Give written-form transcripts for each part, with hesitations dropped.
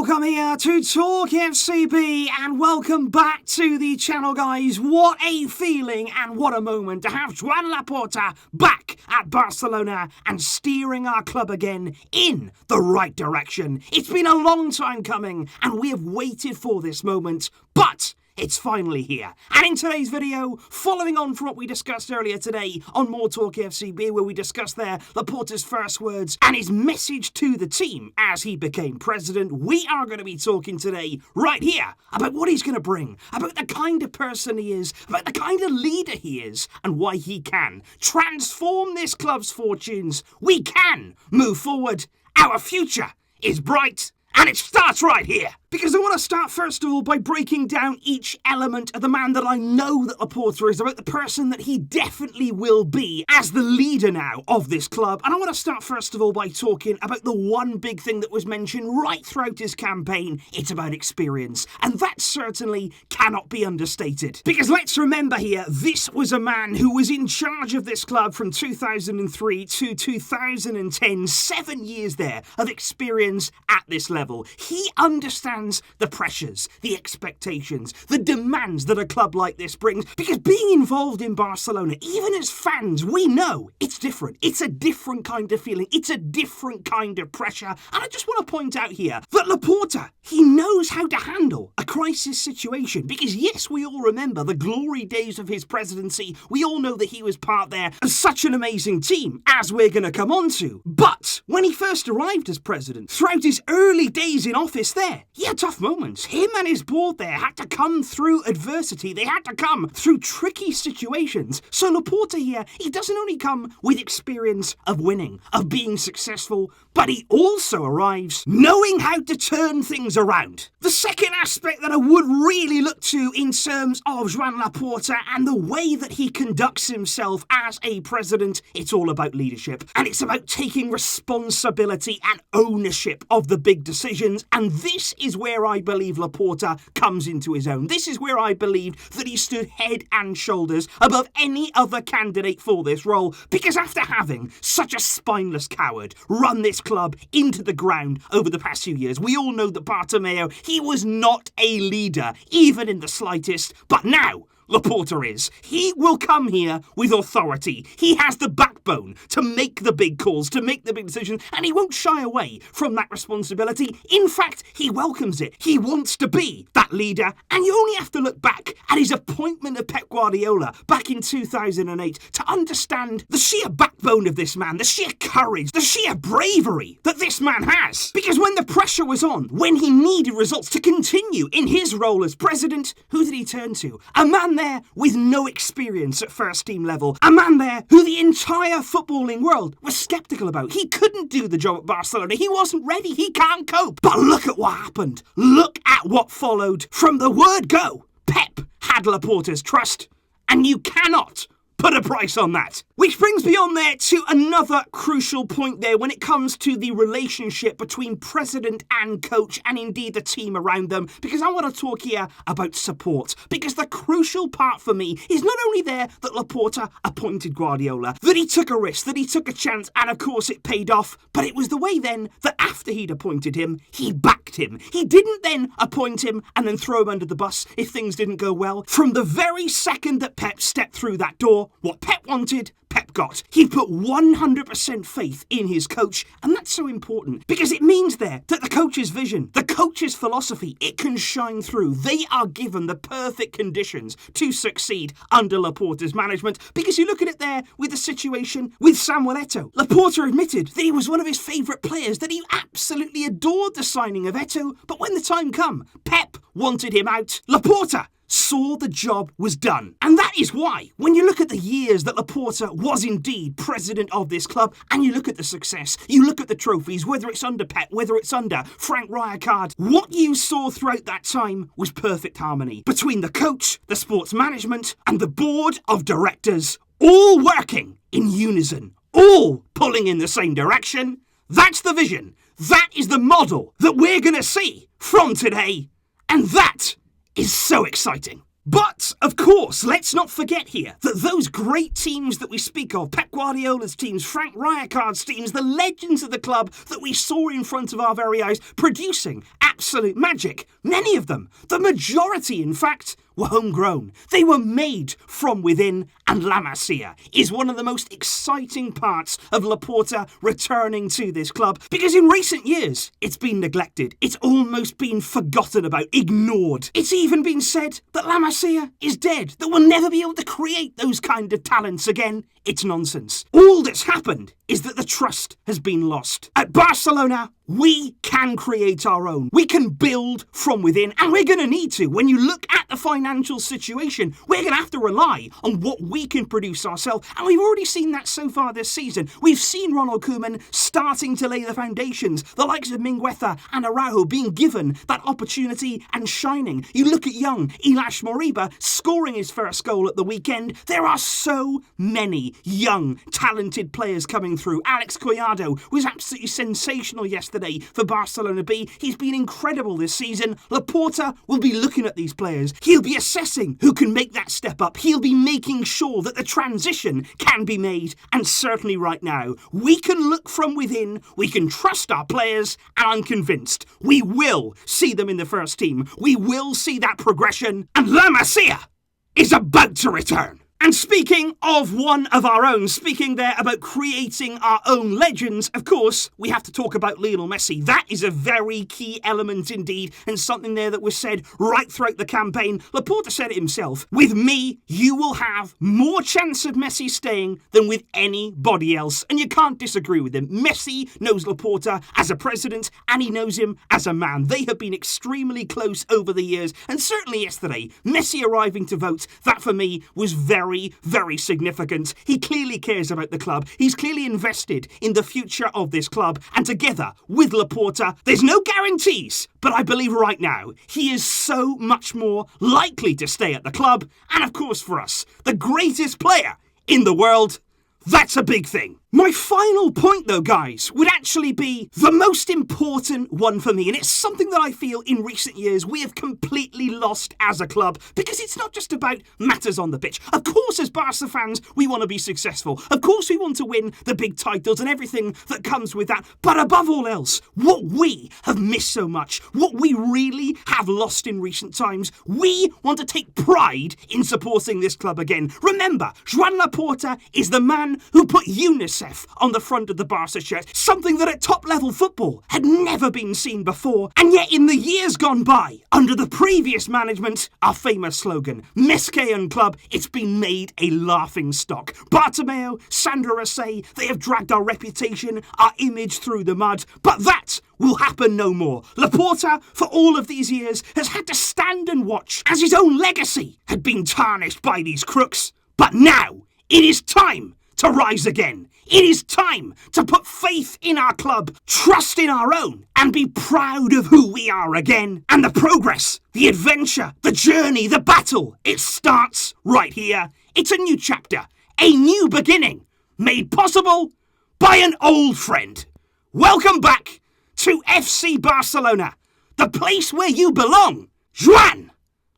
Welcome here to Talk FCB and welcome back to the channel, guys. What a feeling and what a moment to have Joan Laporta back at Barcelona and steering our club again in the right direction. It's been a long time coming and we have waited for this moment, but it's finally here. And in today's video, following on from what we discussed earlier today on More Talk FCB, where we discussed there Laporta's first words and his message to the team as he became president, we are going to be talking today, right here, about what he's going to bring, about the kind of person he is, about the kind of leader he is, and why he can transform this club's fortunes. We can move forward. Our future is bright. And it starts right here. Because I want to start first of all by breaking down each element of the man that I know that Laporta is, about the person that he definitely will be as the leader now of this club. And I want to start first of all by talking about the one big thing that was mentioned right throughout his campaign. It's about experience. And that certainly cannot be understated. Because let's remember here, this was a man who was in charge of this club from 2003 to 2010. 7 years there of experience at this level. He understands the pressures, the expectations, the demands that a club like this brings. Because being involved in Barcelona, even as fans, we know it's different. It's a different kind of feeling. It's a different kind of pressure. And I just want to point out here that Laporta, he knows how to handle a crisis situation. Because yes, we all remember the glory days of his presidency. We all know that he was part there of such an amazing team, as we're going to come on to. But when he first arrived as president, throughout his early days in office there, he had tough moments. Him and his board there had to come through adversity. They had to come through tricky situations. So Laporta here, he doesn't only come with experience of winning, of being successful, but he also arrives knowing how to turn things around. The second aspect that I would really look to in terms of Joan Laporta and the way that he conducts himself as a president, it's all about leadership. And it's about taking responsibility and ownership of the big decisions. And this is where I believe Laporta comes into his own. This is where I believed that he stood head and shoulders above any other candidate for this role. Because after having such a spineless coward run this club into the ground over the past few years, we all know that Bartomeu, he was not a leader, even in the slightest. But now, Laporta is. He will come here with authority. He has the backbone to make the big calls, to make the big decisions, and he won't shy away from that responsibility. In fact, he welcomes it. He wants to be that leader, and you only have to look back at his appointment of Pep Guardiola back in 2008 to understand the sheer backbone of this man, the sheer courage, the sheer bravery that this man has. Because when the pressure was on, when he needed results to continue in his role as president, who did he turn to? A man there with no experience at first team level. A man there who the entire footballing world was sceptical about. He couldn't do the job at Barcelona. He wasn't ready. He can't cope. But look at what happened. Look at what followed. From the word go, Pep had Laporta's trust, and you cannot put a price on that. Which brings me on there to another crucial point there when it comes to the relationship between president and coach, and indeed the team around them, because I want to talk here about support. Because the crucial part for me is not only there that Laporta appointed Guardiola, that he took a risk, that he took a chance, and of course it paid off, but it was the way then that after he'd appointed him, he backed him. He didn't then appoint him and then throw him under the bus if things didn't go well. From the very second that Pep stepped through that door, what Pep wanted, Pep got. He put 100% faith in his coach, and that's so important because it means there that the coach's vision, the coach's philosophy, it can shine through. They are given the perfect conditions to succeed under Laporta's management, because you look at it there with the situation with Samuel Eto'o. Laporta admitted that he was one of his favourite players, that he absolutely adored the signing of Eto'o, but when the time came, Pep wanted him out. Laporta saw the job was done. And that is why, when you look at the years that Laporta was indeed president of this club, and you look at the success, you look at the trophies, whether it's under Pep, whether it's under Frank Rijkaard, what you saw throughout that time was perfect harmony between the coach, the sports management, and the board of directors, all working in unison, all pulling in the same direction. That's the vision. That is the model that we're going to see from today. And that is so exciting. But, of course, let's not forget here that those great teams that we speak of, Pep Guardiola's teams, Frank Rijkaard's teams, the legends of the club that we saw in front of our very eyes, producing absolute magic, many of them, the majority in fact, were homegrown. They were made from within, and La Masia is one of the most exciting parts of Laporta returning to this club, because in recent years, it's been neglected. It's almost been forgotten about, ignored. It's even been said that La Masia is dead, that we'll never be able to create those kind of talents again. It's nonsense. All that's happened is that the trust has been lost. At Barcelona, we can create our own. We can build from within, and we're going to need to. When you look at the financial situation, we're going to have to rely on what we can produce ourselves, and we've already seen that so far this season. We've seen Ronald Koeman starting to lay the foundations, the likes of Mingueza and Araujo being given that opportunity and shining. You look at young Ilaix Moriba scoring his first goal at the weekend. There are so many young, talented players coming through. Alex Collado was absolutely sensational yesterday for Barcelona B. He's been incredible this season. Laporta will be looking at these players. He'll be assessing who can make that step up. He'll be making sure that the transition can be made. And certainly right now, we can look from within, we can trust our players, and I'm convinced we will see them in the first team. We will see that progression, and La Masia is about to return. And speaking of one of our own, speaking there about creating our own legends, of course, we have to talk about Lionel Messi. That is a very key element indeed, and something there that was said right throughout the campaign. Laporta said it himself. With me, you will have more chance of Messi staying than with anybody else. And you can't disagree with him. Messi knows Laporta as a president, and he knows him as a man. They have been extremely close over the years, and certainly yesterday, Messi arriving to vote, that for me was very, very significant. He clearly cares about the club. He's clearly invested in the future of this club. And together with Laporta, there's no guarantees, but I believe right now he is so much more likely to stay at the club. And of course for us, the greatest player in the world, that's a big thing. My final point though, guys, would actually be the most important one for me, and it's something that I feel in recent years we have completely lost as a club, because it's not just about matters on the pitch. Of course, as Barca fans, we want to be successful. Of course, we want to win the big titles and everything that comes with that. But above all else, what we have missed so much, what we really have lost in recent times, we want to take pride in supporting this club again. Remember, Joan Laporta is the man who put UNICEF on the front of the Barca shirt, something that at top-level football had never been seen before. And yet in the years gone by, under the previous management, our famous slogan, Més que un club, it's been made a laughing stock. Bartomeu, Sandro Rosé, they have dragged our reputation, our image through the mud, but that will happen no more. Laporta, for all of these years, has had to stand and watch as his own legacy had been tarnished by these crooks. But now, it is time to rise again. It is time to put faith in our club, trust in our own, and be proud of who we are again. And the progress, the adventure, the journey, the battle, it starts right here. It's a new chapter, a new beginning, made possible by an old friend. Welcome back to FC Barcelona, the place where you belong, Joan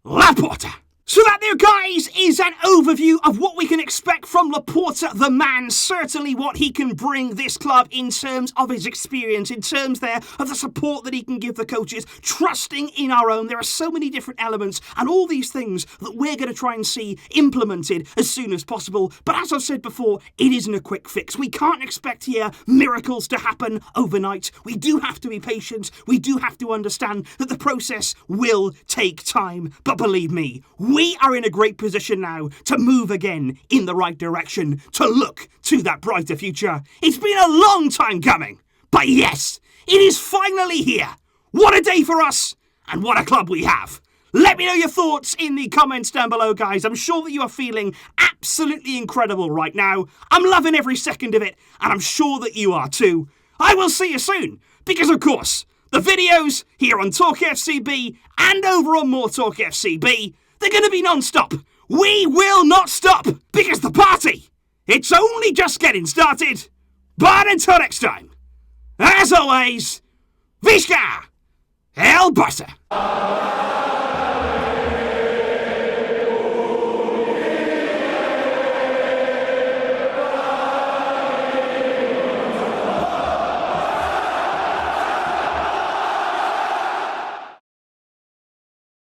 Laporta. So that there, guys, is an overview of what we can expect from Laporta, the man. Certainly what he can bring this club in terms of his experience, in terms there of the support that he can give the coaches, trusting in our own. There are so many different elements and all these things that we're going to try and see implemented as soon as possible. But as I've said before, it isn't a quick fix. We can't expect here miracles to happen overnight. We do have to be patient. We do have to understand that the process will take time. But believe me, we are in a great position now to move again in the right direction, to look to that brighter future. It's been a long time coming, but yes, it is finally here. What a day for us, and what a club we have. Let me know your thoughts in the comments down below, guys. I'm sure that you are feeling absolutely incredible right now. I'm loving every second of it, and I'm sure that you are too. I will see you soon, because of course, the videos here on Talk FCB and over on More Talk FCB, they're going to be non-stop. We will not stop, because the party, it's only just getting started. But until next time, as always, Visca El Barça.